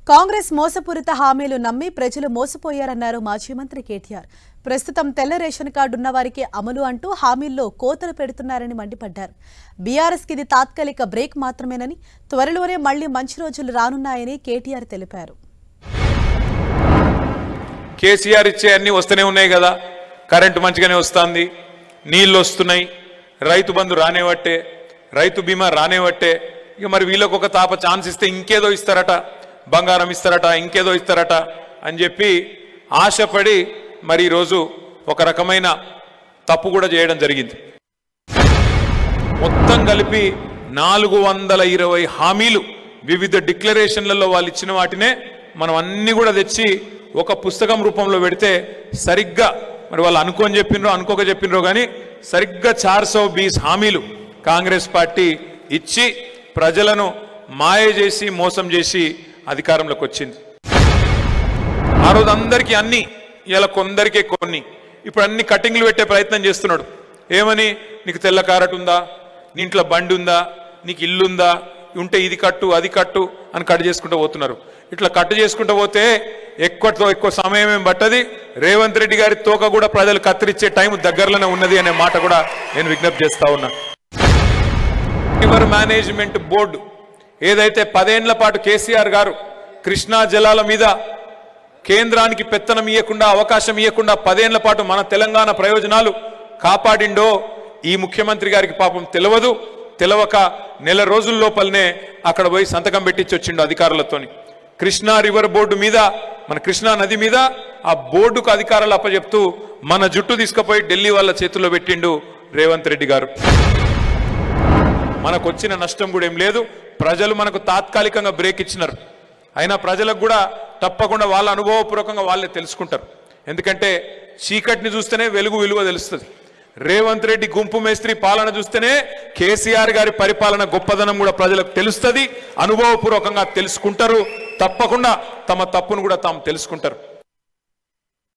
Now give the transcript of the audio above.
కాంగ్రెస్ మోసపూరిత హామీలు నమ్మి ప్రజలు మోసపోయారన్నారు మాజీ మంత్రి కేటీఆర్. ప్రస్తుతం తెల్ల రేషన్ కార్డు ఉన్న వారికి అమలు అంటూ హామీల్లో కోతలు పెడుతున్నారని మండిపడ్డారు. బీఆర్ఎస్కి ఇది తాత్కాలిక బ్రేక్ మాత్రమేనని, త్వరలోనే మళ్లీ మంచి రోజులు రానున్నాయని కేటీఆర్ తెలిపారు. కేసీఆర్ ఇచ్చే అన్ని వస్తూనే ఉన్నాయి కదా, కరెంటు మంచిగానే వస్తుంది, నీళ్లు వస్తున్నాయి, రైతు బంధు రానేవట్టే, రైతు బీమా రానేవట్టే. ఇక మరి వీళ్ళకు ఒక తాప ఛాన్స్ ఇస్తే ఇంకేదో ఇస్తారట, బంగారం ఇస్తారట, ఇంకేదో ఇస్తారట అని చెప్పి ఆశపడి మరి ఈరోజు ఒక రకమైన తప్పు కూడా చేయడం జరిగింది. మొత్తం కలిపి 420 హామీలు వివిధ డిక్లరేషన్లలో వాళ్ళు ఇచ్చిన వాటినే మనం అన్ని కూడా తెచ్చి ఒక పుస్తకం రూపంలో పెడితే సరిగ్గా మరి వాళ్ళు అనుకోని చెప్పినరో అనుకోక చెప్పినరో కానీ సరిగ్గా 420 హామీలు కాంగ్రెస్ పార్టీ ఇచ్చి ప్రజలను మాయ చేసి మోసం చేసి అధికారంలోకి వచ్చింది. ఆ రోజు అందరికీ అన్ని, ఇలా కొందరికే కొన్ని. ఇప్పుడు అన్ని కటింగ్లు పెట్టే ప్రయత్నం చేస్తున్నాడు. ఏమని? నీకు తెల్ల కారట్ ఉందా, నీ ఇంట్లో బండి ఉందా, నీకు ఇల్లు ఉందా, ఉంటే ఇది కట్టు అది కట్టు అని కట్ చేసుకుంటూ పోతున్నారు. ఇట్లా కట్టు చేసుకుంటూ పోతే ఎక్కువ సమయం ఏం పట్టది. రేవంత్ రెడ్డి గారి తోక కూడా ప్రజలు కత్తిరించే టైం దగ్గరలోనే ఉన్నది అనే మాట కూడా నేను విజ్ఞప్తి చేస్తా ఉన్నా. రివర్ మేనేజ్మెంట్ బోర్డు ఏదైతే 10 ఏళ్ల పాటు కేసీఆర్ గారు కృష్ణా జలాల మీద కేంద్రానికి పెత్తనం ఇవ్వకుండా, అవకాశం ఇవ్వకుండా 10 ఏళ్ల పాటు మన తెలంగాణ ప్రయోజనాలు కాపాడిండో ఈ ముఖ్యమంత్రి గారికి పాపం తెలవక నెల రోజుల లోపలనే అక్కడ పోయి సంతకం పెట్టించి వచ్చిండు అధికారులతోని. కృష్ణా రివర్ బోర్డు మీద, మన కృష్ణా నది మీద ఆ బోర్డుకు అధికారాలు అప్పచెప్తూ మన జుట్టు తీసుకుపోయి ఢిల్లీ వాళ్ళ చేతుల్లో పెట్టిండు రేవంత్ రెడ్డి గారు. మనకు వచ్చిన నష్టం కూడా ఏం లేదు. ప్రజలు మనకు తాత్కాలికంగా బ్రేక్ ఇచ్చినారు. అయినా ప్రజలకు కూడా తప్పకుండా వాళ్ళ అనుభవపూర్వకంగా వాళ్ళే తెలుసుకుంటారు. ఎందుకంటే చీకటిని చూస్తేనే వెలుగు విలువ తెలుస్తుంది. రేవంత్ రెడ్డి గుంపు మేస్త్రి పాలన చూస్తేనే కేసీఆర్ గారి పరిపాలన గొప్పదనం కూడా ప్రజలకు తెలుస్తుంది. అనుభవపూర్వకంగా తెలుసుకుంటారు. తప్పకుండా తమ తప్పును కూడా తాము తెలుసుకుంటారు.